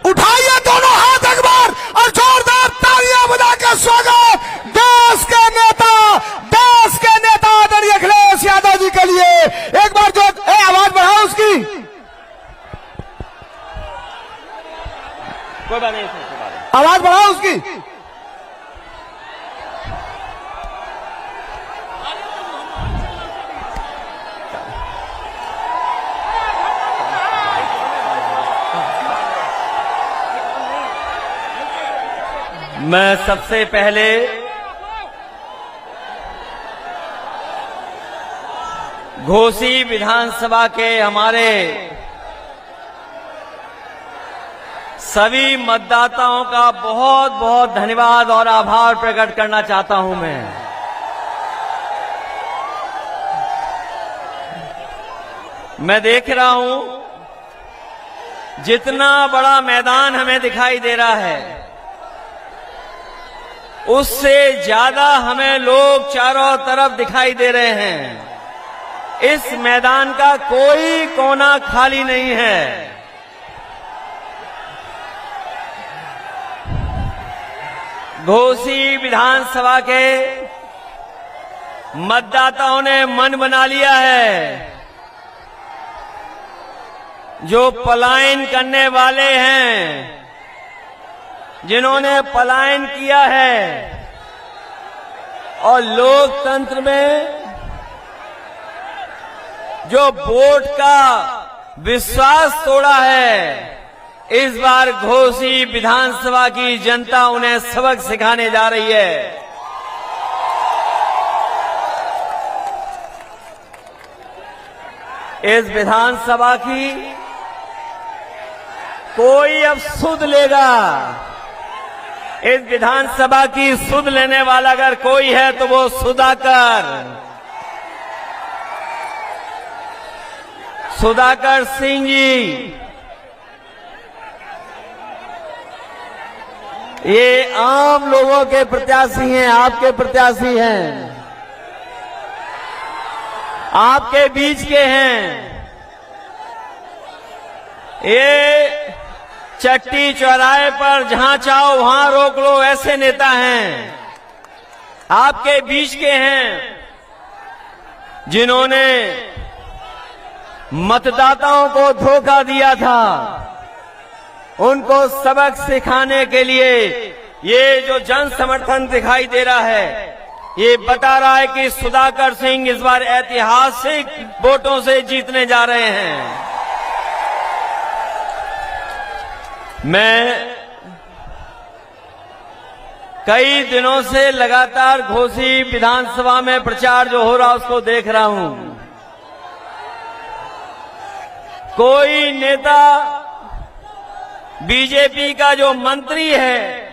उठाइए दोनों हाथ एक बार और जोरदार तालियां बजा के स्वागत देश के नेता आदरणीय अखिलेश यादव जी के लिए। एक बार जो आवाज बढ़ाओ उसकी। कोई बात नहीं, आवाज बढ़ाओ उसकी। मैं सबसे पहले घोसी विधानसभा के हमारे सभी मतदाताओं का बहुत बहुत धन्यवाद और आभार प्रकट करना चाहता हूं। मैं देख रहा हूं जितना बड़ा मैदान हमें दिखाई दे रहा है, उससे ज्यादा हमें लोग चारों तरफ दिखाई दे रहे हैं। इस मैदान का कोई कोना खाली नहीं है। घोसी विधानसभा के मतदाताओं ने मन बना लिया है। जो पलायन करने वाले हैं, जिन्होंने पलायन किया है और लोकतंत्र में जो वोट का विश्वास तोड़ा है, इस बार घोसी विधानसभा की जनता उन्हें सबक सिखाने जा रही है। इस विधानसभा की कोई अब सुध लेगा। इस विधानसभा की सुध लेने वाला अगर कोई है तो वो सुधाकर सिंह जी। ये आम लोगों के प्रत्याशी हैं, आपके प्रत्याशी हैं, आपके बीच के हैं। ये चट्टी चौराहे पर जहां चाहो वहां रोक लो, ऐसे नेता हैं, आपके बीच के हैं, जिन्होंने मतदाताओं को धोखा दिया था। उनको सबक सिखाने के लिए ये जो जन समर्थन दिखाई दे रहा है, ये बता रहा है कि सुधाकर सिंह इस बार ऐतिहासिक वोटों से जीतने जा रहे हैं। मैं कई दिनों से लगातार घोसी विधानसभा में प्रचार जो हो रहा उसको देख रहा हूं। कोई नेता बीजेपी का जो मंत्री है,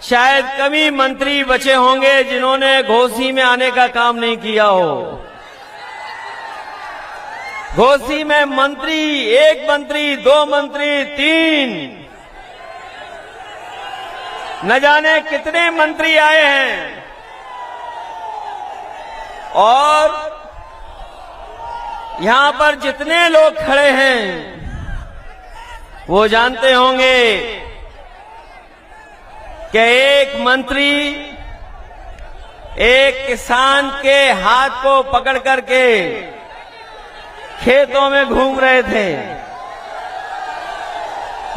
शायद कम ही मंत्री बचे होंगे जिन्होंने घोसी में आने का काम नहीं किया हो। घोसी में मंत्री, एक मंत्री, दो मंत्री, तीन, न जाने कितने मंत्री आए हैं। और यहां पर जितने लोग खड़े हैं वो जानते होंगे कि एक मंत्री एक किसान के हाथ को पकड़ करके खेतों में घूम रहे थे।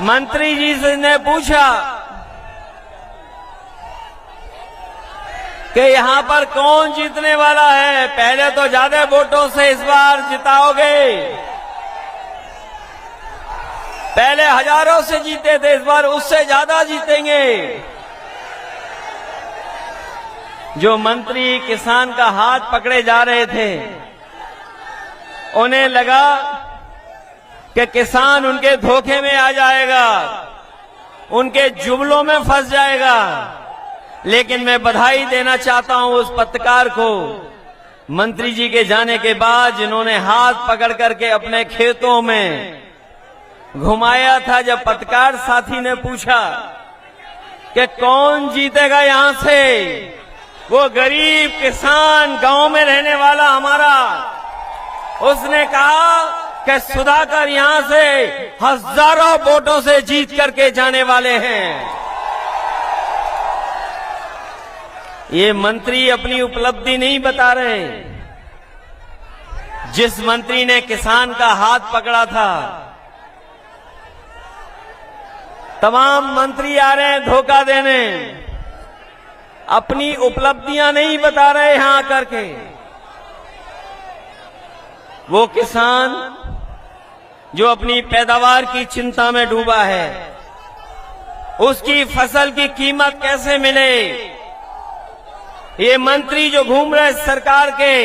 मंत्री जी से ने पूछा कि यहां पर कौन जीतने वाला है। पहले तो ज्यादा वोटों से इस बार जिताओगे, पहले हजारों से जीते थे, इस बार उससे ज्यादा जीतेंगे। जो मंत्री किसान का हाथ पकड़े जा रहे थे, उन्हें लगा कि किसान उनके धोखे में आ जाएगा, उनके जुमलों में फंस जाएगा। लेकिन मैं बधाई देना चाहता हूं उस पत्रकार को, मंत्री जी के जाने के बाद, जिन्होंने हाथ पकड़ करके अपने खेतों में घुमाया था। जब पत्रकार साथी ने पूछा कि कौन जीतेगा यहां से, वो गरीब किसान गांव में रहने वाला हमारा, उसने कहा कि सुधाकर यहां से हजारों वोटों से जीत करके जाने वाले हैं। ये मंत्री अपनी उपलब्धि नहीं बता रहे। जिस मंत्री ने किसान का हाथ पकड़ा था, तमाम मंत्री आ रहे हैं धोखा देने, अपनी उपलब्धियां नहीं बता रहे यहां आकर के। वो किसान जो अपनी पैदावार की चिंता में डूबा है, उसकी फसल की कीमत कैसे मिले, ये मंत्री जो घूम रहे सरकार के,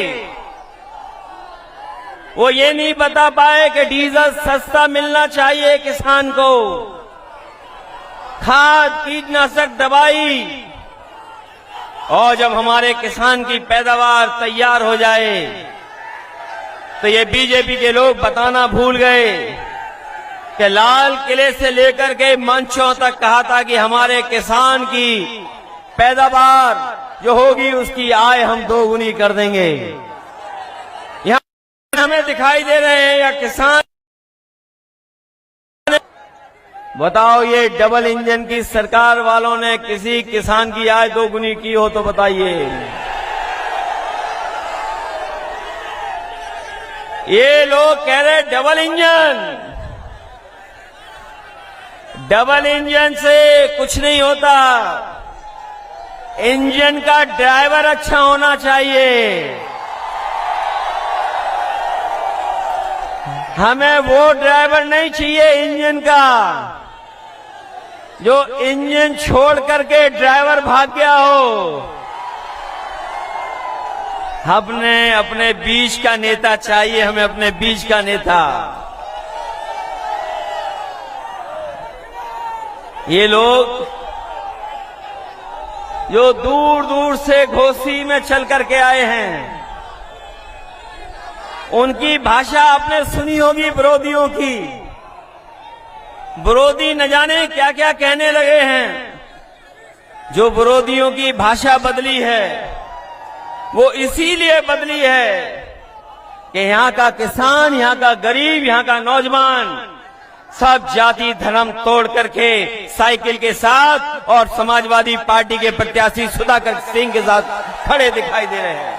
वो ये नहीं बता पाए कि डीजल सस्ता मिलना चाहिए किसान को, खाद कीटनाशक दवाई, और जब हमारे किसान की पैदावार तैयार हो जाए तो ये बीजेपी के लोग बताना भूल गए कि लाल किले से लेकर के मंचों तक कहा था कि हमारे किसान की पैदावार जो होगी उसकी आय हम दोगुनी कर देंगे। यहां हमें दिखाई दे रहे हैं या किसान, बताओ ये डबल इंजन की सरकार वालों ने किसी किसान की आय दोगुनी की हो तो बताइए। ये लोग कह रहे डबल इंजन से कुछ नहीं होता, इंजन का ड्राइवर अच्छा होना चाहिए। हमें वो ड्राइवर नहीं चाहिए इंजन का जो इंजन छोड़ करके ड्राइवर भाग गया हो। हमने अपने बीच का नेता चाहिए, हमें अपने बीच का नेता। ये लोग जो दूर दूर से घोसी में चल करके आए हैं, उनकी भाषा आपने सुनी होगी विरोधियों की। विरोधी न जाने क्या क्या कहने लगे हैं। जो विरोधियों की भाषा बदली है वो इसीलिए बदली है कि यहां का किसान, यहां का गरीब, यहां का नौजवान सब जाति धर्म तोड़ करके साइकिल के साथ और समाजवादी पार्टी के प्रत्याशी सुधाकर सिंह के साथ खड़े दिखाई दे रहे हैं।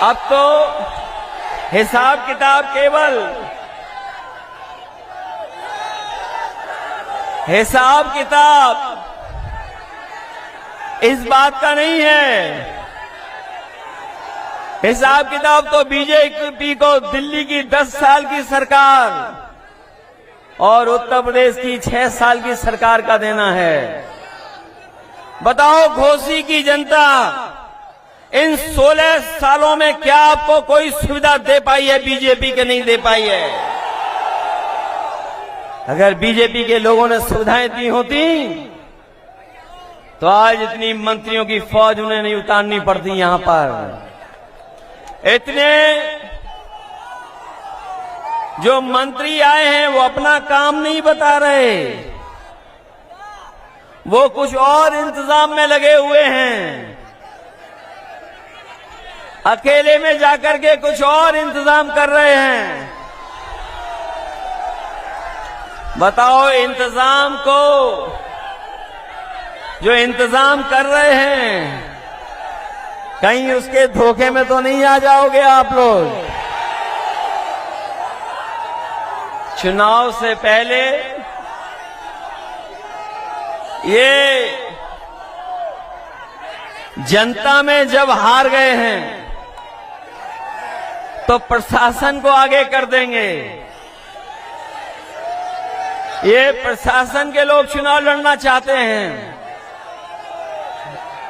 अब तो हिसाब किताब इस बात का नहीं है। हिसाब किताब तो बीजेपी को दिल्ली की 10 साल की सरकार और उत्तर प्रदेश की 6 साल की सरकार का देना है। बताओ घोसी की जनता इन 16 सालों में क्या आपको कोई सुविधा दे पाई है? बीजेपी के नहीं दे पाई है। अगर बीजेपी के लोगों ने सुविधाएं दी होती तो आज इतनी मंत्रियों की फौज उन्हें नहीं उतारनी पड़ती। यहां पर इतने जो मंत्री आए हैं वो अपना काम नहीं बता रहे, वो कुछ और इंतजाम में लगे हुए हैं। अकेले में जाकर के कुछ और इंतजाम कर रहे हैं। बताओ इंतजाम को जो इंतजाम कर रहे हैं कहीं उसके धोखे में तो नहीं आ जाओगे आप लोग? चुनाव से पहले ये जनता में जब हार गए हैं तो प्रशासन को आगे कर देंगे। ये प्रशासन के लोग चुनाव लड़ना चाहते हैं,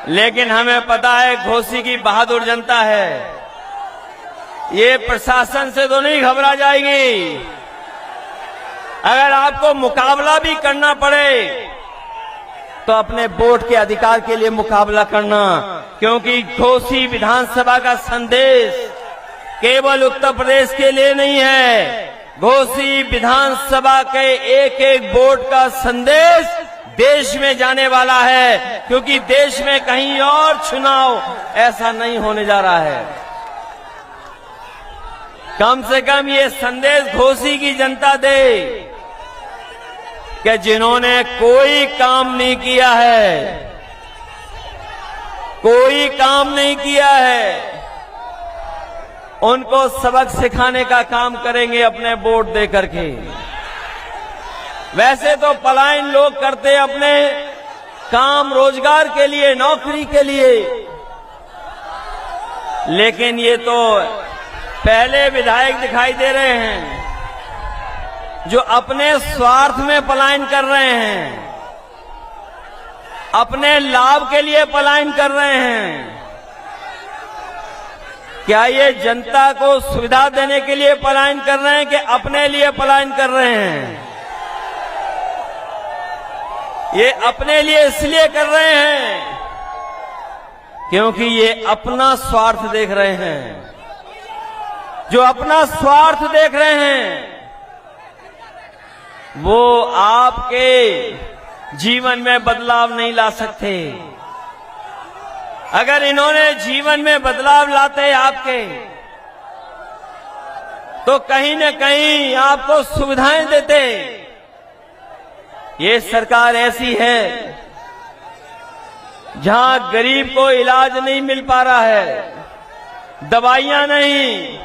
लेकिन हमें पता है घोसी की बहादुर जनता है, ये प्रशासन से तो नहीं घबरा जाएगी। अगर आपको मुकाबला भी करना पड़े तो अपने वोट के अधिकार के लिए मुकाबला करना, क्योंकि घोसी विधानसभा का संदेश केवल उत्तर प्रदेश के लिए नहीं है। घोसी विधानसभा के एक एक वोट का संदेश देश में जाने वाला है, क्योंकि देश में कहीं और चुनाव ऐसा नहीं होने जा रहा है। कम से कम ये संदेश घोसी की जनता दे कि जिन्होंने कोई काम नहीं किया है, कोई काम नहीं किया है, उनको सबक सिखाने का काम करेंगे अपने वोट दे करके। वैसे तो पलायन लोग करते अपने काम रोजगार के लिए, नौकरी के लिए, लेकिन ये तो पहले विधायक दिखाई दे रहे हैं जो अपने स्वार्थ में पलायन कर रहे हैं, अपने लाभ के लिए पलायन कर रहे हैं। क्या ये जनता को सुविधा देने के लिए पलायन कर रहे हैं कि अपने लिए पलायन कर रहे हैं? ये अपने लिए इसलिए कर रहे हैं क्योंकि ये अपना स्वार्थ देख रहे हैं। जो अपना स्वार्थ देख रहे हैं वो आपके जीवन में बदलाव नहीं ला सकते। अगर इन्होंने जीवन में बदलाव लाते आपके, तो कहीं न कहीं आपको सुविधाएं देते। ये सरकार ऐसी है जहां गरीब को इलाज नहीं मिल पा रहा है, दवाइयां नहीं,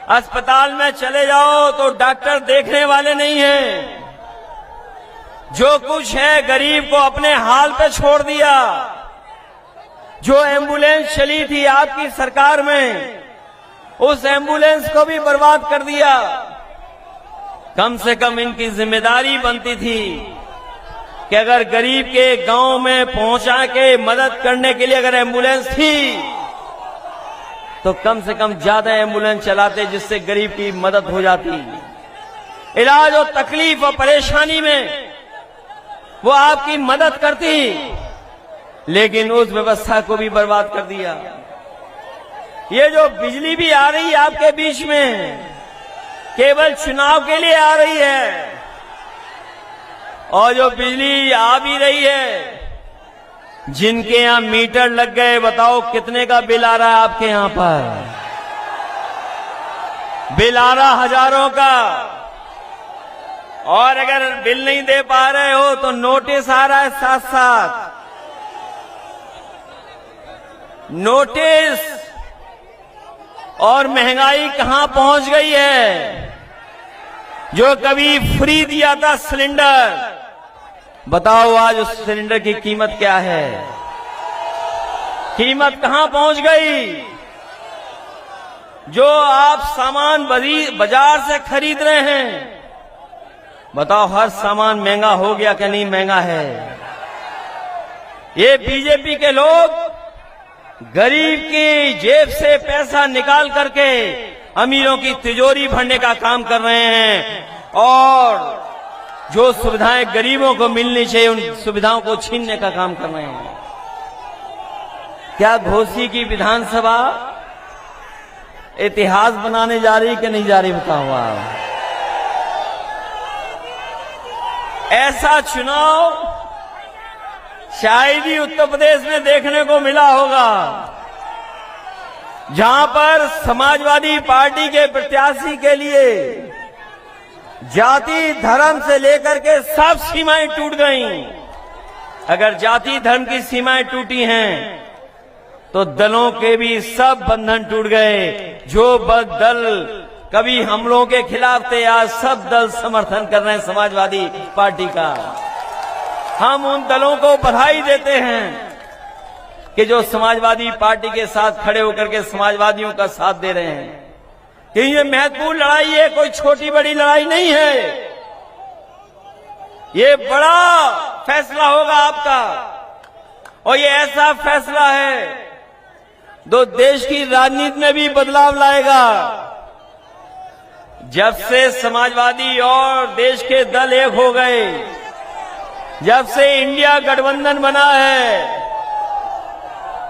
अस्पताल में चले जाओ तो डॉक्टर देखने वाले नहीं हैं। जो कुछ है गरीब को अपने हाल पे छोड़ दिया। जो एम्बुलेंस चली थी आपकी सरकार में, उस एम्बुलेंस को भी बर्बाद कर दिया। कम से कम इनकी जिम्मेदारी बनती थी कि अगर गरीब के गांव में पहुंचा के मदद करने के लिए अगर एम्बुलेंस थी तो कम से कम ज्यादा एम्बुलेंस चलाते, जिससे गरीब की मदद हो जाती। इलाज और तकलीफ और परेशानी में वो आपकी मदद करती, लेकिन उस व्यवस्था को भी बर्बाद कर दिया। ये जो बिजली भी आ रही है आपके बीच में, केवल चुनाव के लिए आ रही है। और जो बिजली आ भी रही है, जिनके यहां मीटर लग गए, बताओ कितने का बिल आ रहा है आपके यहां पर? बिल आ रहा हजारों का। और अगर बिल नहीं दे पा रहे हो तो नोटिस आ रहा है साथ साथ। नोटिस। और महंगाई कहां पहुंच गई है? जो कभी फ्री दिया था सिलेंडर, बताओ आज उस सिलेंडर की कीमत क्या है? कीमत कहां पहुंच गई? जो आप सामान बाजार से खरीद रहे हैं, बताओ हर सामान महंगा हो गया कि नहीं महंगा है? ये बीजेपी के लोग गरीब की जेब से पैसा निकाल करके अमीरों की तिजोरी भरने का काम कर रहे हैं, और जो सुविधाएं गरीबों को मिलनी चाहिए उन सुविधाओं को छीनने का काम कर रहे हैं। क्या घोसी की विधानसभा इतिहास बनाने जा रही कि नहीं जा रही? बताओ आप। ऐसा चुनाव शायद ही उत्तर प्रदेश में देखने को मिला होगा, जहां पर समाजवादी पार्टी के प्रत्याशी के लिए जाति धर्म से लेकर के सब सीमाएं टूट गईं। अगर जाति धर्म की सीमाएं टूटी हैं तो दलों के भी सब बंधन टूट गए। जो दल कभी हमलों के खिलाफ थे, आज सब दल समर्थन कर रहे हैं समाजवादी पार्टी का। हम उन दलों को बधाई देते हैं कि जो समाजवादी पार्टी के साथ खड़े होकर के समाजवादियों का साथ दे रहे हैं। कि ये महत्वपूर्ण लड़ाई है, कोई छोटी बड़ी लड़ाई नहीं है। ये बड़ा फैसला होगा आपका, और ये ऐसा फैसला है जो देश की राजनीति में भी बदलाव लाएगा। जब से समाजवादी और देश के दल एक हो गए, जब से इंडिया गठबंधन बना है,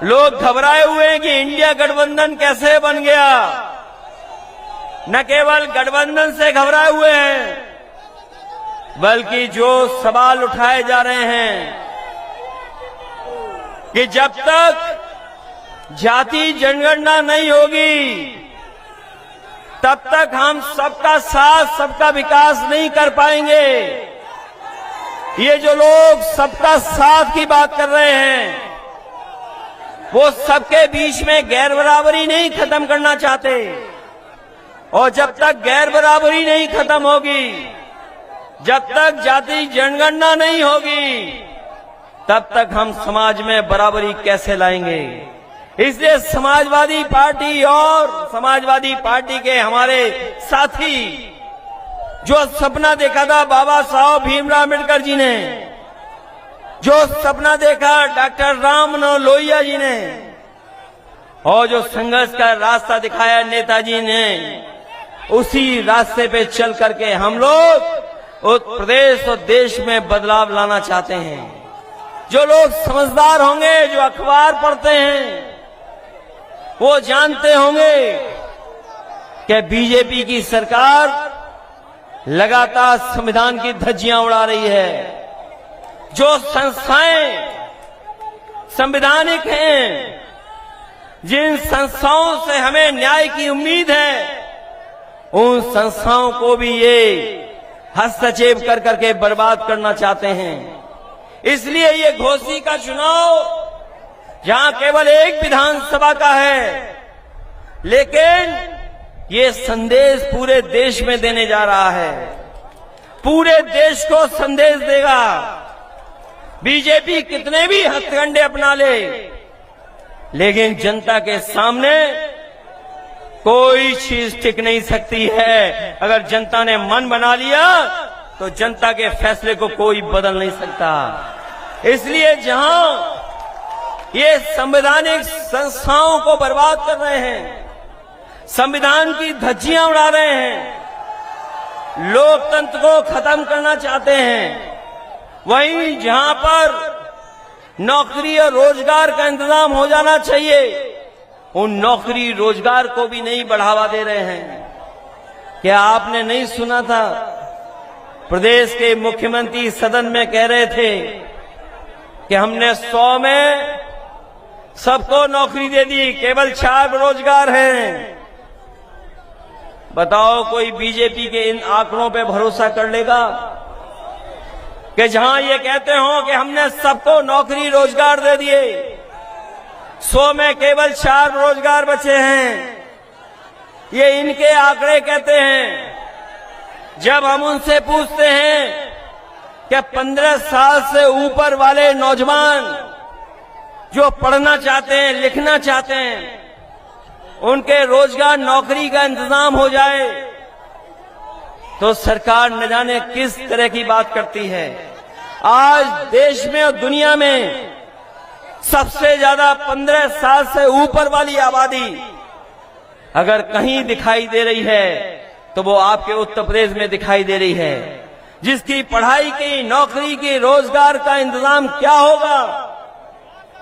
लोग घबराए हुए हैं कि इंडिया गठबंधन कैसे बन गया। न केवल गठबंधन से घबराए हुए हैं, बल्कि जो सवाल उठाए जा रहे हैं कि जब तक जाति जनगणना नहीं होगी तब तक हम सबका साथ सबका विकास नहीं कर पाएंगे। ये जो लोग सबका साथ की बात कर रहे हैं वो सबके बीच में गैर बराबरी नहीं खत्म करना चाहते, और जब तक गैर बराबरी नहीं खत्म होगी, जब तक जाति जनगणना नहीं होगी, तब तक हम समाज में बराबरी कैसे लाएंगे। इसलिए समाजवादी पार्टी और समाजवादी पार्टी के हमारे साथी जो सपना देखा था बाबा साहब भीमराव अम्बेडकर जी ने, जो सपना देखा डॉक्टर राम मनोहर लोहिया जी ने, और जो संघर्ष का रास्ता दिखाया नेताजी ने, उसी रास्ते पे चल करके हम लोग उस प्रदेश और देश में बदलाव लाना चाहते हैं। जो लोग समझदार होंगे, जो अखबार पढ़ते हैं, वो जानते होंगे कि बीजेपी की सरकार लगातार संविधान की धज्जियां उड़ा रही है। जो संस्थाएं संवैधानिक हैं, जिन संस्थाओं से हमें न्याय की उम्मीद है, उन संस्थाओं को भी ये हस्तक्षेप कर करके बर्बाद करना चाहते हैं। इसलिए ये घोसी का चुनाव जहां केवल एक विधानसभा का है, लेकिन ये संदेश पूरे देश में देने जा रहा है, पूरे देश को संदेश देगा। बीजेपी कितने भी हथकंडे अपना ले, लेकिन जनता के सामने कोई चीज टिक नहीं सकती है। अगर जनता ने मन बना लिया तो जनता के फैसले को कोई बदल नहीं सकता। इसलिए जहां ये संवैधानिक संस्थाओं को बर्बाद कर रहे हैं, संविधान की धज्जियां उड़ा रहे हैं, लोकतंत्र को खत्म करना चाहते हैं, वहीं जहां पर नौकरी और रोजगार का इंतजाम हो जाना चाहिए, उन नौकरी रोजगार को भी नहीं बढ़ावा दे रहे हैं। क्या आपने नहीं सुना था प्रदेश के मुख्यमंत्री सदन में कह रहे थे कि हमने 100 में सबको नौकरी दे दी, केवल 4 बेरोजगार हैं। बताओ कोई बीजेपी के इन आंकड़ों पे भरोसा कर लेगा कि जहां ये कहते हो कि हमने सबको नौकरी रोजगार दे दिए, 100 में केवल 4 रोजगार बचे हैं। ये इनके आंकड़े कहते हैं। जब हम उनसे पूछते हैं कि 15 साल से ऊपर वाले नौजवान जो पढ़ना चाहते हैं, लिखना चाहते हैं, उनके रोजगार नौकरी का इंतजाम हो जाए, तो सरकार न जाने किस तरह की बात करती है। आज देश में और दुनिया में सबसे ज्यादा 15 साल से ऊपर वाली आबादी अगर कहीं दिखाई दे रही है तो वो आपके उत्तर प्रदेश में दिखाई दे रही है, जिसकी पढ़ाई की, नौकरी की, रोजगार का इंतजाम क्या होगा।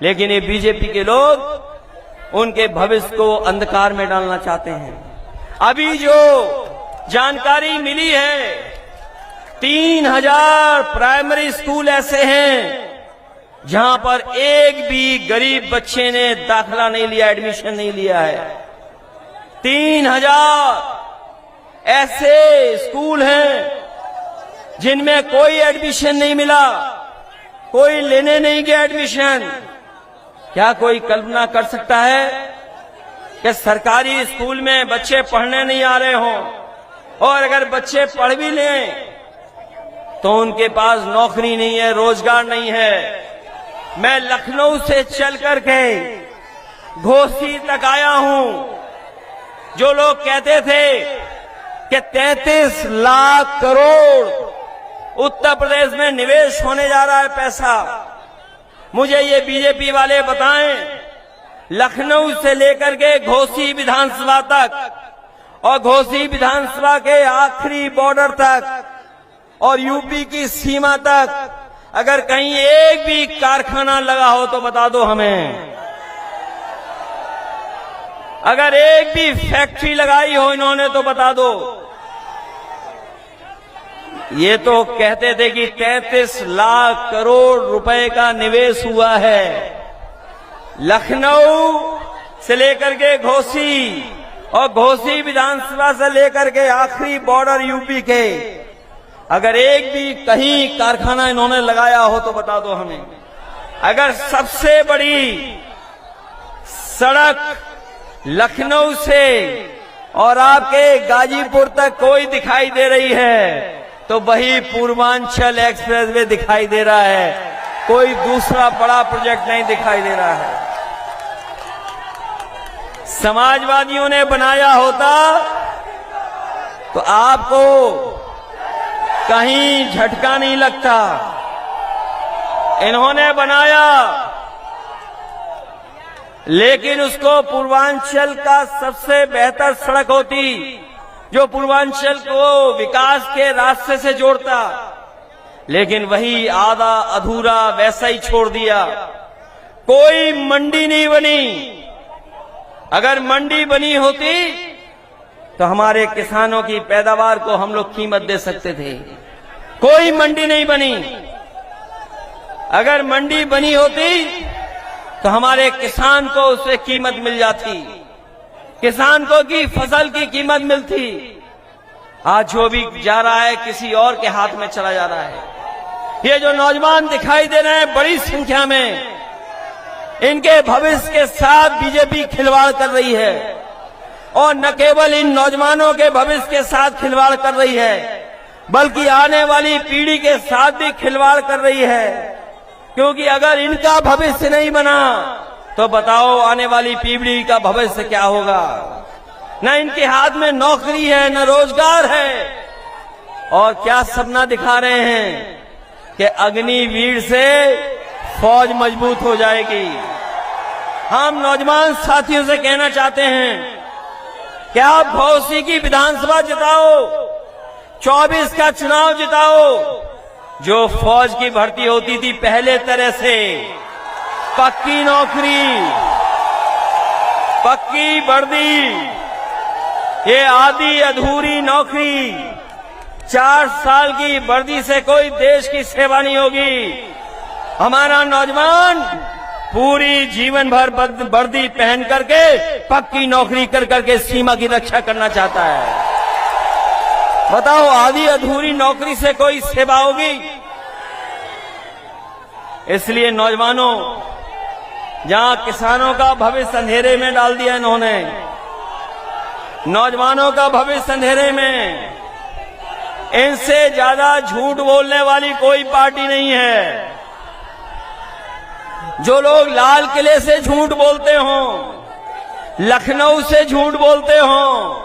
लेकिन ये बीजेपी के लोग उनके भविष्य को अंधकार में डालना चाहते हैं। अभी जो जानकारी मिली है, 3000 प्राइमरी स्कूल ऐसे हैं जहां पर एक भी गरीब बच्चे ने दाखिला नहीं लिया, एडमिशन नहीं लिया है। 3000 ऐसे स्कूल हैं जिनमें कोई एडमिशन नहीं मिला, कोई लेने नहीं गया एडमिशन। क्या कोई कल्पना कर सकता है कि सरकारी स्कूल में बच्चे पढ़ने नहीं आ रहे हों, और अगर बच्चे पढ़ भी लें तो उनके पास नौकरी नहीं है, रोजगार नहीं है। मैं लखनऊ से चल करके घोसी तक आया हूं। जो लोग कहते थे कि 33 लाख करोड़ उत्तर प्रदेश में निवेश होने जा रहा है पैसा, मुझे ये बीजेपी वाले बताएं, लखनऊ से लेकर के घोसी विधानसभा तक और घोसी विधानसभा के आखिरी बॉर्डर तक और यूपी की सीमा तक अगर कहीं एक भी कारखाना लगा हो तो बता दो हमें। अगर एक भी फैक्ट्री लगाई हो इन्होंने तो बता दो। ये तो कहते थे कि 33 लाख करोड़ रुपए का निवेश हुआ है। लखनऊ से लेकर के घोसी और घोसी विधानसभा से लेकर के आखिरी बॉर्डर यूपी के, अगर एक भी कहीं कारखाना इन्होंने लगाया हो तो बता दो हमें। अगर सबसे बड़ी सड़क लखनऊ से और आपके गाजीपुर तक कोई दिखाई दे रही है तो वही पूर्वांचल एक्सप्रेसवे दिखाई दे रहा है, कोई दूसरा बड़ा प्रोजेक्ट नहीं दिखाई दे रहा है। समाजवादियों ने बनाया होता तो आपको कहीं झटका नहीं लगता। इन्होंने बनाया लेकिन उसको पूर्वांचल का सबसे बेहतर सड़क होती जो पूर्वांचल को विकास के रास्ते से जोड़ता, लेकिन वही आधा अधूरा वैसा ही छोड़ दिया। कोई मंडी नहीं बनी। अगर मंडी बनी होती तो हमारे किसानों की पैदावार को हम लोग कीमत दे सकते थे। कोई मंडी नहीं बनी। अगर मंडी बनी होती तो हमारे किसान को उससे कीमत मिल जाती, किसान को की फसल की कीमत मिलती। आज जो भी जा रहा है किसी और के हाथ में चला जा रहा है। ये जो नौजवान दिखाई दे रहे हैं बड़ी संख्या में, इनके भविष्य के साथ बीजेपी खिलवाड़ कर रही है। और न केवल इन नौजवानों के भविष्य के साथ खिलवाड़ कर रही है बल्कि आने वाली पीढ़ी के साथ भी खिलवाड़ कर रही है। क्योंकि अगर इनका भविष्य नहीं बना तो बताओ आने वाली पीढ़ी का भविष्य क्या होगा। न इनके हाथ में नौकरी है न रोजगार है। और क्या सपना दिखा रहे हैं कि अग्निवीर से फौज मजबूत हो जाएगी। हम नौजवान साथियों से कहना चाहते हैं कि आप घोसी की विधानसभा जिताओ, 24 का चुनाव जिताओ। जो फौज की भर्ती होती थी पहले तरह से, पक्की नौकरी, पक्की वर्दी, ये आधी अधूरी नौकरी, 4 साल की वर्दी से कोई देश की सेवा नहीं होगी। हमारा नौजवान पूरी जीवन भर वर्दी पहन करके पक्की नौकरी कर करके सीमा की रक्षा करना चाहता है। बताओ आधी अधूरी नौकरी से कोई सेवा होगी? इसलिए नौजवानों, जहां किसानों का भविष्य अंधेरे में डाल दिया इन्होंने, नौजवानों का भविष्य अंधेरे में, इनसे ज्यादा झूठ बोलने वाली कोई पार्टी नहीं है। जो लोग लाल किले से झूठ बोलते हों, लखनऊ से झूठ बोलते हों,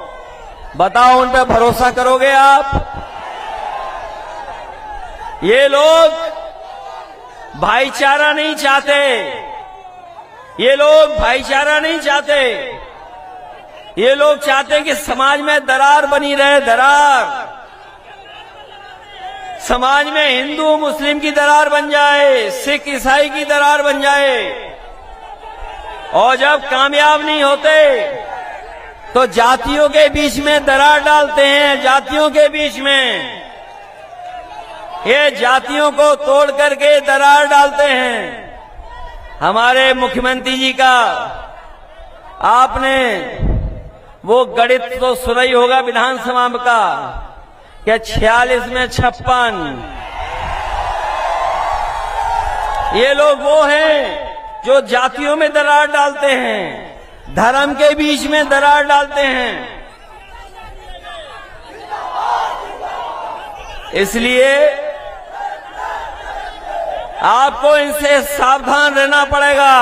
बताओ उन पर भरोसा करोगे आप? ये लोग भाईचारा नहीं चाहते। ये लोग भाईचारा नहीं चाहते। ये लोग चाहते हैं कि समाज में दरार बनी रहे, दरार। समाज में हिंदू मुस्लिम की दरार बन जाए, सिख ईसाई की दरार बन जाए। और जब कामयाब नहीं होते तो जातियों के बीच में दरार डालते हैं, जातियों के बीच में। ये जातियों को तोड़ करके दरार डालते हैं। हमारे मुख्यमंत्री जी का आपने वो गणित तो सुना ही होगा विधानसभा का, क्या 46 में 56। ये लोग वो हैं जो जातियों में दरार डालते हैं, धर्म के बीच में दरार डालते हैं। इसलिए आपको इनसे सावधान रहना पड़ेगा।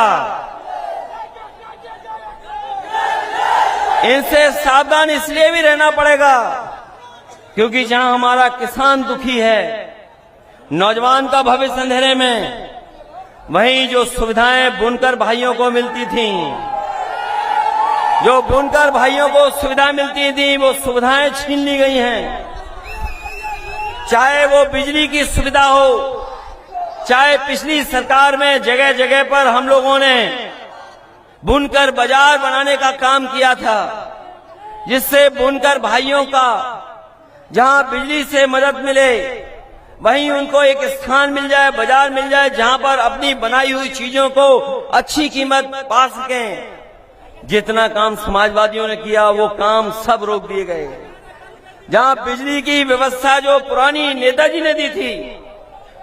इनसे सावधान इसलिए भी रहना पड़ेगा क्योंकि जहां हमारा किसान दुखी है, नौजवान का भविष्य अंधेरे में, वहीं जो सुविधाएं बुनकर भाइयों को मिलती थीं, जो बुनकर भाइयों को सुविधा मिलती थी, वो सुविधाएं छीन ली गई हैं। चाहे वो बिजली की सुविधा हो, चाहे पिछली सरकार में जगह जगह पर हम लोगों ने बुनकर बाजार बनाने का काम किया था, जिससे बुनकर भाइयों का जहां बिजली से मदद मिले, वहीं उनको एक स्थान मिल जाए, बाजार मिल जाए, जहां पर अपनी बनाई हुई चीजों को अच्छी कीमत पा सकें। जितना काम समाजवादियों ने किया वो काम सब रोक दिए गए। जहां बिजली की व्यवस्था जो पुरानी नेताजी ने दी थी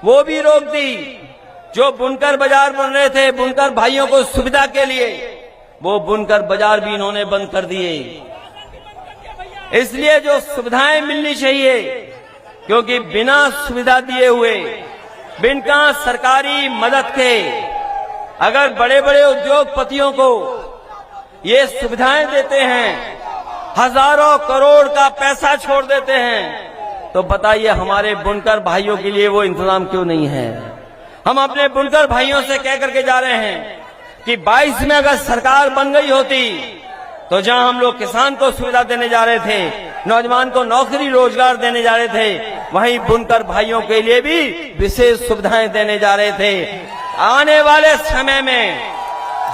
वो भी रोक दी। जो बुनकर बाजार बन रहे थे बुनकर भाइयों को सुविधा के लिए, वो बुनकर बाजार भी इन्होंने बंद कर दिए। इसलिए जो सुविधाएं मिलनी चाहिए, क्योंकि बिना सुविधा दिए हुए, बिना सरकारी मदद के अगर बड़े बड़े उद्योगपतियों को ये सुविधाएं देते हैं, हजारों करोड़ का पैसा छोड़ देते हैं, तो बताइए हमारे बुनकर भाइयों के लिए वो इंतजाम क्यों नहीं है। हम अपने बुनकर भाइयों से कह करके जा रहे हैं कि 22 में अगर सरकार बन गई होती तो जहां हम लोग किसान को सुविधा देने जा रहे थे, नौजवान को नौकरी रोजगार देने जा रहे थे, वहीं बुनकर भाइयों के लिए भी विशेष सुविधाएं देने जा रहे थे। आने वाले समय में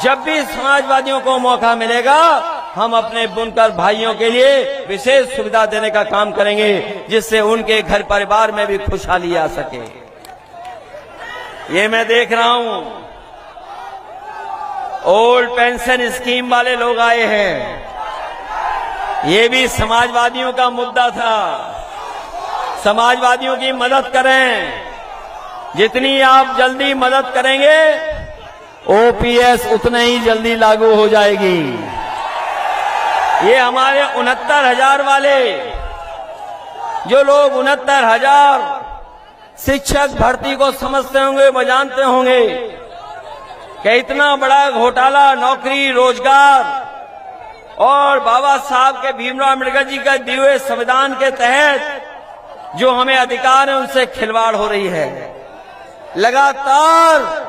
जब भी समाजवादियों को मौका मिलेगा, हम अपने बुनकर भाइयों के लिए विशेष सुविधा देने का काम करेंगे, जिससे उनके घर परिवार में भी खुशहाली आ सके। ये मैं देख रहा हूं ओल्ड पेंशन स्कीम वाले लोग आए हैं, ये भी समाजवादियों का मुद्दा था। समाजवादियों की मदद करें, जितनी आप जल्दी मदद करेंगे ओपीएस उतने ही जल्दी लागू हो जाएगी। ये हमारे 69,000 वाले जो लोग 69,000 शिक्षक भर्ती को समझते होंगे, वो जानते होंगे कि इतना बड़ा घोटाला नौकरी रोजगार और बाबा साहब के भीमराव अम्बेडकर जी का दिए हुए संविधान के तहत जो हमें अधिकार है उनसे खिलवाड़ हो रही है। लगातार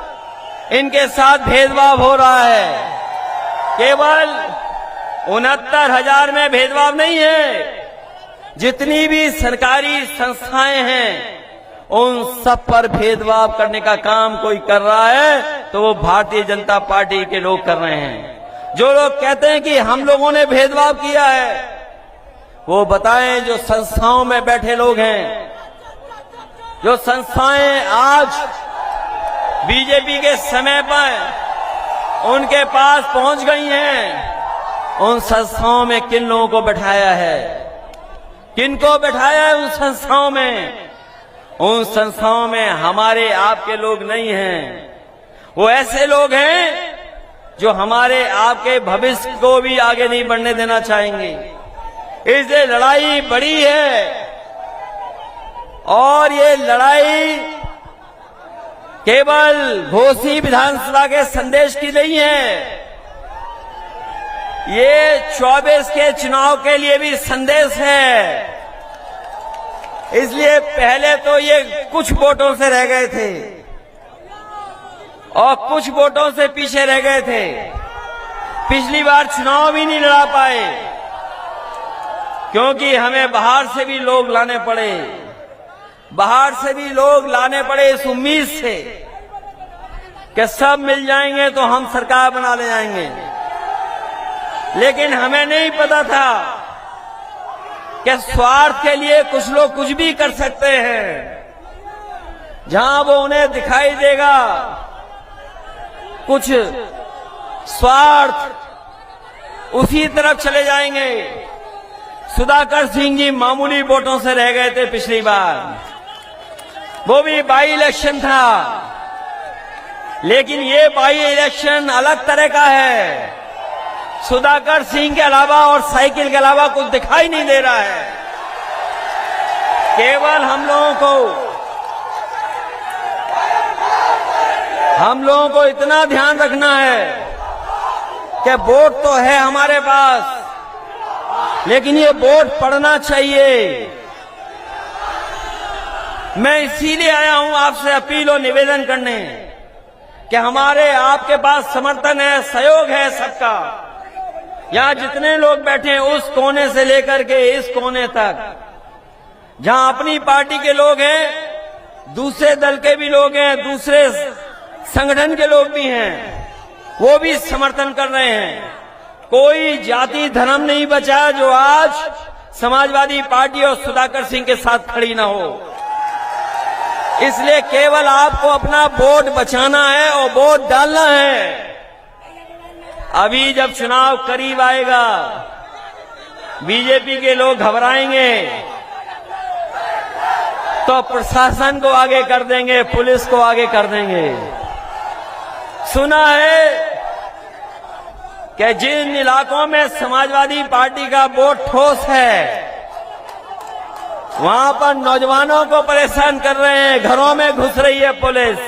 इनके साथ भेदभाव हो रहा है। केवल 69,000 में भेदभाव नहीं है, जितनी भी सरकारी संस्थाएं हैं उन सब पर भेदभाव करने का काम कोई कर रहा है तो वो भारतीय जनता पार्टी के लोग कर रहे हैं। जो लोग कहते हैं कि हम लोगों ने भेदभाव किया है, वो बताएं जो संस्थाओं में बैठे लोग हैं, जो संस्थाएं आज बीजेपी के समय पर उनके पास पहुंच गई हैं, उन संस्थाओं में किन लोगों को बैठाया है, किनको बैठाया है उन संस्थाओं में? उन संस्थाओं में हमारे आपके लोग नहीं हैं। वो ऐसे लोग हैं जो हमारे आपके भविष्य को भी आगे नहीं बढ़ने देना चाहेंगे। इसलिए लड़ाई बड़ी है और ये लड़ाई केवल घोसी विधानसभा के संदेश की नहीं है, ये 24 के चुनाव के लिए भी संदेश है। इसलिए पहले तो ये कुछ वोटों से रह गए थे और कुछ वोटों से पीछे रह गए थे। पिछली बार चुनाव भी नहीं लड़ा पाए क्योंकि हमें बाहर से भी लोग लाने पड़े, बाहर से भी लोग लाने पड़े इस उम्मीद से कि सब मिल जाएंगे तो हम सरकार बना ले जाएंगे। लेकिन हमें नहीं पता था कि स्वार्थ के लिए कुछ लोग कुछ भी कर सकते हैं। जहां वो उन्हें दिखाई देगा कुछ स्वार्थ, उसी तरफ चले जाएंगे। सुधाकर सिंह जी मामूली वोटों से रह गए थे पिछली बार, वो भी बाई इलेक्शन था, लेकिन ये बाई इलेक्शन अलग तरह का है। सुधाकर सिंह के अलावा और साइकिल के अलावा कुछ दिखाई नहीं दे रहा है। केवल हम लोगों को इतना ध्यान रखना है कि वोट तो है हमारे पास, लेकिन ये वोट पड़ना चाहिए। मैं इसीलिए आया हूं आपसे अपील और निवेदन करने कि हमारे आपके पास समर्थन है, सहयोग है सबका। यहां जितने लोग बैठे हैं उस कोने से लेकर के इस कोने तक, जहां अपनी पार्टी के लोग हैं, दूसरे दल के भी लोग हैं, दूसरे संगठन के लोग भी हैं, वो भी समर्थन कर रहे हैं। कोई जाति धर्म नहीं बचा जो आज समाजवादी पार्टी और सुधाकर सिंह के साथ खड़ी ना हो। इसलिए केवल आपको अपना वोट बचाना है और वोट डालना है। अभी जब चुनाव करीब आएगा, बीजेपी के लोग घबराएंगे तो प्रशासन को आगे कर देंगे, पुलिस को आगे कर देंगे। सुना है कि जिन इलाकों में समाजवादी पार्टी का वोट ठोस है, वहां पर नौजवानों को परेशान कर रहे हैं, घरों में घुस रही है पुलिस।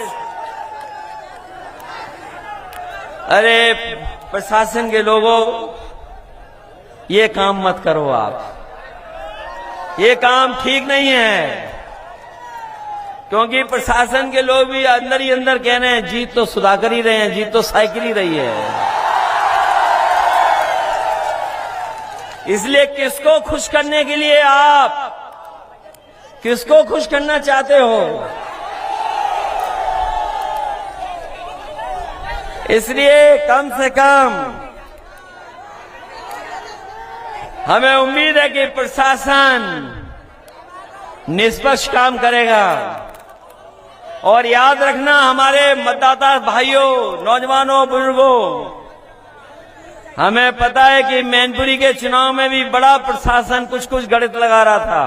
अरे प्रशासन के लोगों, ये काम मत करो आप, ये काम ठीक नहीं है। क्योंकि प्रशासन के लोग भी अंदर ही अंदर कह रहे हैं जीत तो सुधाकर ही रहे हैं, जीत तो साइकिल ही रही है। इसलिए किसको खुश करने के लिए आप किसको खुश करना चाहते हो? इसलिए कम से कम हमें उम्मीद है कि प्रशासन निष्पक्ष काम करेगा। और याद रखना हमारे मतदाता भाइयों, नौजवानों, बुजुर्गों, हमें पता है कि मैनपुरी के चुनाव में भी बड़ा प्रशासन कुछ कुछ गणित लगा रहा था।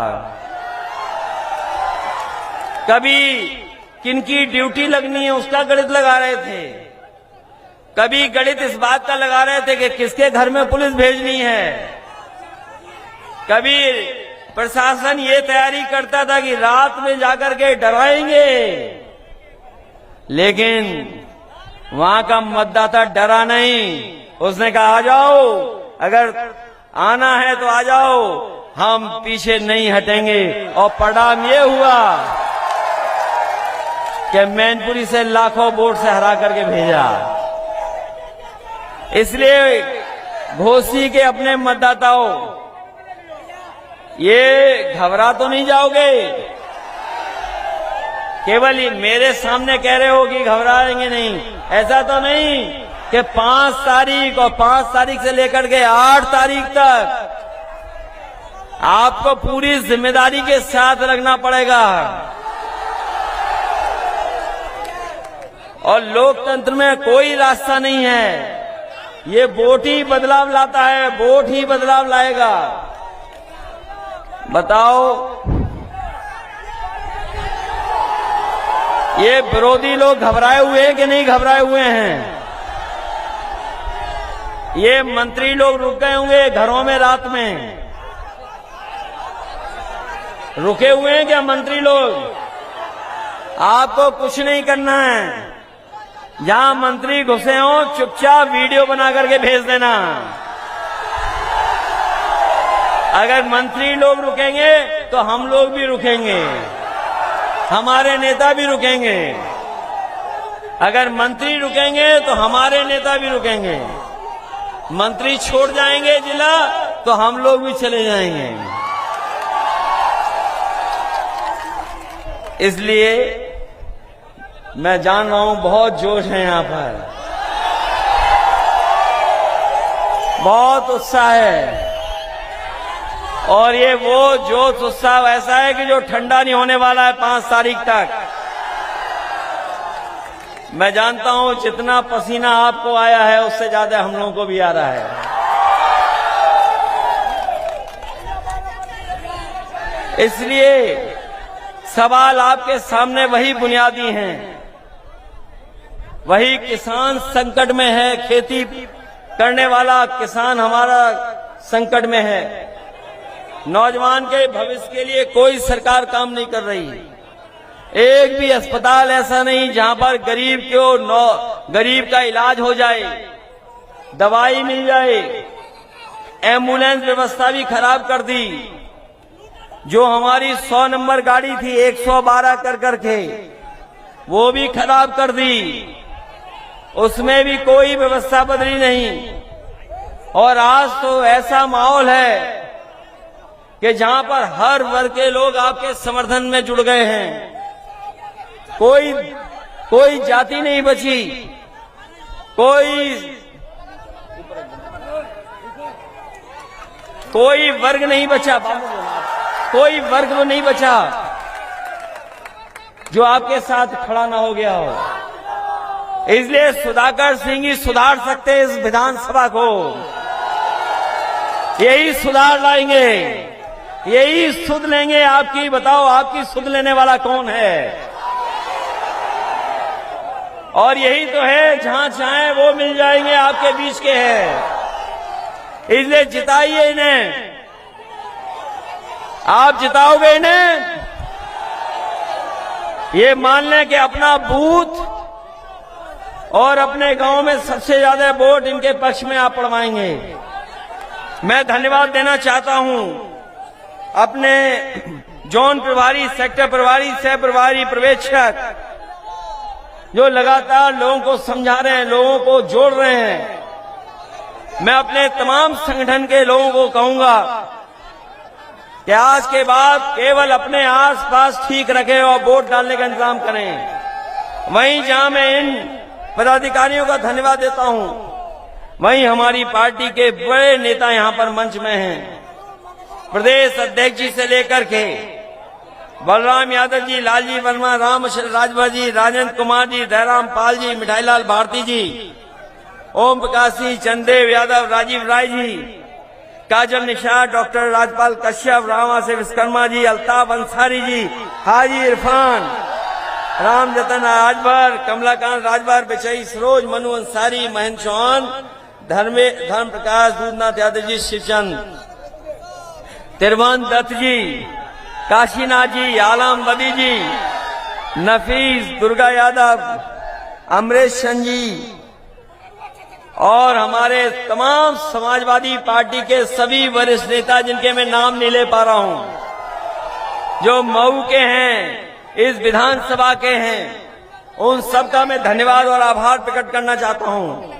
कभी किनकी ड्यूटी लगनी है उसका गणित लगा रहे थे, कभी गणित इस बात का लगा रहे थे कि किसके घर में पुलिस भेजनी है, कभी प्रशासन ये तैयारी करता था कि रात में जाकर के डराएंगे। लेकिन वहां का मतदाता डरा नहीं, उसने कहा आ जाओ, अगर आना है तो आ जाओ, हम पीछे नहीं हटेंगे। और परिणाम ये हुआ कि मैनपुरी से लाखों वोट से हरा करके भेजा। इसलिए घोसी के अपने मतदाताओं, ये घबरा तो नहीं जाओगे? केवल ये मेरे सामने कह रहे हो कि घबराएंगे नहीं, ऐसा तो नहीं कि 5 तारीख और 5 तारीख से लेकर के 8 तारीख तक आपको पूरी जिम्मेदारी के साथ रखना पड़ेगा। और लोकतंत्र में कोई रास्ता नहीं है, ये वोट ही बदलाव लाता है, वोट ही बदलाव लाएगा। बताओ, ये विरोधी लोग घबराए हुए हैं कि नहीं घबराए हुए हैं? ये मंत्री लोग रुक गए होंगे घरों में, रात में रुके हुए हैं क्या मंत्री लोग? आपको कुछ नहीं करना है, जहां मंत्री घुसे हो चुपचाप वीडियो बना करके भेज देना। अगर मंत्री लोग रुकेंगे तो हम लोग भी रुकेंगे, हमारे नेता भी रुकेंगे। अगर मंत्री रुकेंगे तो हमारे नेता भी रुकेंगे। मंत्री छोड़ जाएंगे जिला तो हम लोग भी चले जाएंगे। इसलिए मैं जान रहा हूं बहुत जोश है यहां पर, बहुत उत्साह है। और ये वो जोश उत्साह ऐसा है कि जो ठंडा नहीं होने वाला है 5 तारीख तक। मैं जानता हूं जितना पसीना आपको आया है उससे ज्यादा हम लोगों को भी आ रहा है। इसलिए सवाल आपके सामने वही बुनियादी हैं। वही किसान संकट में है, खेती करने वाला किसान हमारा संकट में है। नौजवान के भविष्य के लिए कोई सरकार काम नहीं कर रही। एक भी अस्पताल ऐसा नहीं जहां पर गरीब का इलाज हो जाए, दवाई मिल जाए। एम्बुलेंस व्यवस्था भी खराब कर दी। जो हमारी 100 नंबर गाड़ी थी 112 कर करके, वो भी खराब कर दी। उसमें भी कोई व्यवस्था बदली नहीं। और आज तो ऐसा माहौल है कि जहां पर हर वर्ग के लोग आपके समर्थन में जुड़ गए हैं। कोई जाति नहीं बची, कोई वर्ग नहीं बचा, कोई वर्ग वो नहीं बचा जो आपके साथ खड़ा ना हो गया हो। इसलिए सुधाकर सिंह ही सुधार सकते हैं इस विधानसभा को, यही सुधार लाएंगे, यही सुध लेंगे आपकी। बताओ आपकी सुध लेने वाला कौन है? और यही तो है, जहां चाहे वो मिल जाएंगे, आपके बीच के हैं। इसलिए जिताइए इन्हें, आप जिताओगे इन्हें, ये मान लें कि अपना बूथ और अपने गांव में सबसे ज्यादा वोट इनके पक्ष में आप पड़वाएंगे। मैं धन्यवाद देना चाहता हूं अपने जोन प्रभारी, सेक्टर प्रभारी, सह प्रभारी, पर्यवेक्षक जो लगातार लोगों को समझा रहे हैं, लोगों को जोड़ रहे हैं। मैं अपने तमाम संगठन के लोगों को कहूंगा कि आज के बाद केवल अपने आसपास ठीक रखें और वोट डालने का इंतजाम करें। वहीं जहां मैं इन पदाधिकारियों का धन्यवाद देता हूं, वहीं हमारी पार्टी के बड़े नेता यहां पर मंच में हैं। प्रदेश अध्यक्ष जी से लेकर के बलराम यादव जी, लालजी वर्मा, रामशरण राजभर जी, राजेंद्र कुमार जी, दयाराम पाल जी, मिठाईलाल भारती जी, ओम प्रकाश जी, चंदेव यादव, राजीव राय जी, काजल निषाद, डॉक्टर राजपाल कश्यप, रामा से विश्वकर्मा जी, अल्ताफ अंसारी जी, हाजी इरफान, राम जतन राजभर, कमलाकांत राजभर, बिचई सरोज, मनु अंसारी, महेंद्र चौहान, धर्म प्रकाश, दूधनाथ यादव जी, शिवचंद, तिरवन दत्त जी, काशीनाथ जी, आलम बदी जी, नफीस, दुर्गा यादव, अमरेश चंद जी और हमारे तमाम समाजवादी पार्टी के सभी वरिष्ठ नेता जिनके मैं नाम नहीं ले पा रहा हूं, जो मऊ के हैं, इस विधानसभा के हैं, उन सबका मैं धन्यवाद और आभार प्रकट करना चाहता हूं।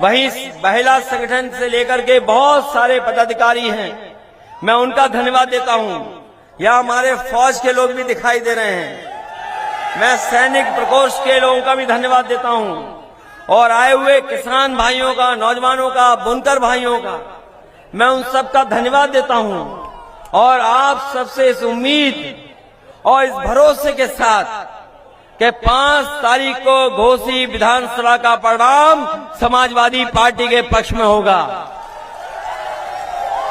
वहीं महिला संगठन से लेकर के बहुत सारे पदाधिकारी हैं, मैं उनका धन्यवाद देता हूं। यहाँ हमारे फौज के लोग भी दिखाई दे रहे हैं, मैं सैनिक प्रकोष्ठ के लोगों का भी धन्यवाद देता हूं और आए हुए किसान भाइयों का, नौजवानों का, बुनकर भाइयों का मैं उन सबका धन्यवाद देता हूं। और आप सबसे इस उम्मीद और इस भरोसे के साथ कि 5 तारीख को घोसी विधानसभा का परिणाम समाजवादी पार्टी के पक्ष में होगा।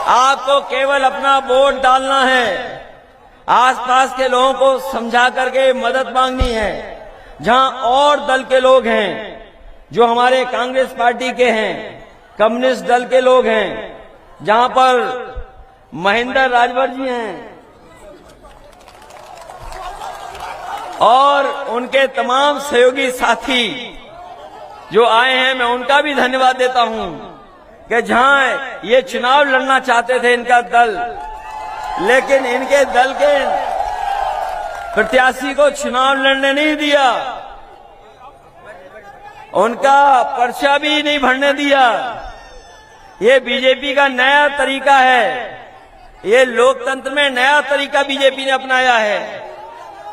आपको केवल अपना वोट डालना है, आसपास के लोगों को समझा करके मदद मांगनी है। जहां और दल के लोग हैं, जो हमारे कांग्रेस पार्टी के हैं, कम्युनिस्ट दल के लोग हैं, जहां पर महेंद्र राजभर जी हैं और उनके तमाम सहयोगी साथी जो आए हैं, मैं उनका भी धन्यवाद देता हूं कि जहां ये चुनाव लड़ना चाहते थे इनका दल, लेकिन इनके दल के प्रत्याशी को चुनाव लड़ने नहीं दिया, उनका पर्चा भी नहीं भरने दिया। ये बीजेपी का नया तरीका है, ये लोकतंत्र में नया तरीका बीजेपी ने अपनाया है,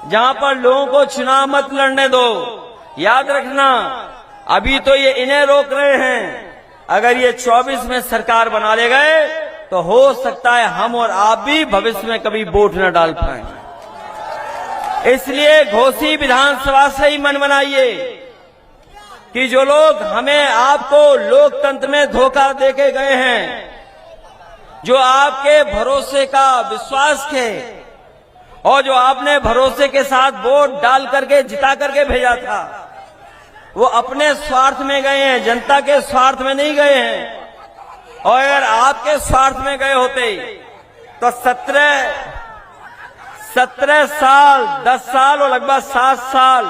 जहां पर लोगों को चुनाव मत लड़ने दो। याद रखना, अभी तो ये इन्हें रोक रहे हैं, अगर ये 24 में सरकार बना ले गए तो हो सकता है हम और आप भी भविष्य में कभी वोट न डाल पाए। इसलिए घोसी विधानसभा से ही मन बनाइए कि जो लोग हमें आपको लोकतंत्र में धोखा देके गए हैं, जो आपके भरोसे का विश्वास थे और जो आपने भरोसे के साथ वोट डाल करके जिता करके भेजा था, वो अपने स्वार्थ में गए हैं, जनता के स्वार्थ में नहीं गए हैं। और अगर आपके स्वार्थ में गए होते तो 17 साल, 10 साल और लगभग 7 साल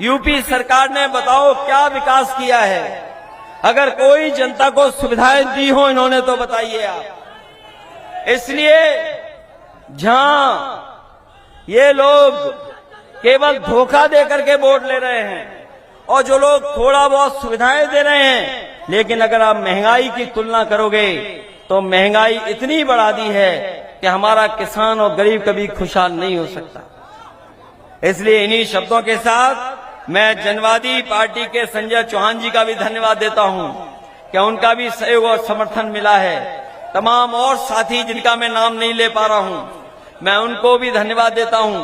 यूपी सरकार ने बताओ क्या विकास किया है। अगर कोई जनता को सुविधाएं दी हो इन्होंने तो बताइए आप। इसलिए जहां ये लोग केवल धोखा देकर के वोट ले रहे हैं और जो लोग थोड़ा बहुत सुविधाएं दे रहे हैं, लेकिन अगर आप महंगाई की तुलना करोगे तो महंगाई इतनी बढ़ा दी है कि हमारा किसान और गरीब कभी खुशहाल नहीं हो सकता। इसलिए इन्हीं शब्दों के साथ मैं जनवादी पार्टी के संजय चौहान जी का भी धन्यवाद देता हूं कि उनका भी सहयोग और समर्थन मिला है। तमाम और साथी जिनका मैं नाम नहीं ले पा रहा हूं, मैं उनको भी धन्यवाद देता हूं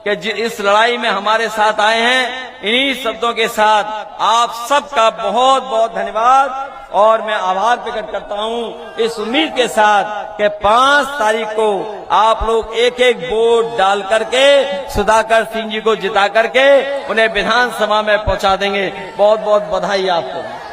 कि इस लड़ाई में हमारे साथ आए हैं। इन्हीं शब्दों के साथ आप सबका बहुत बहुत धन्यवाद और मैं आभार प्रकट करता हूं इस उम्मीद के साथ कि 5 तारीख को आप लोग एक एक वोट डाल करके सुधाकर सिंह जी को जिता करके उन्हें विधानसभा में पहुंचा देंगे। बहुत बहुत बधाई आपको।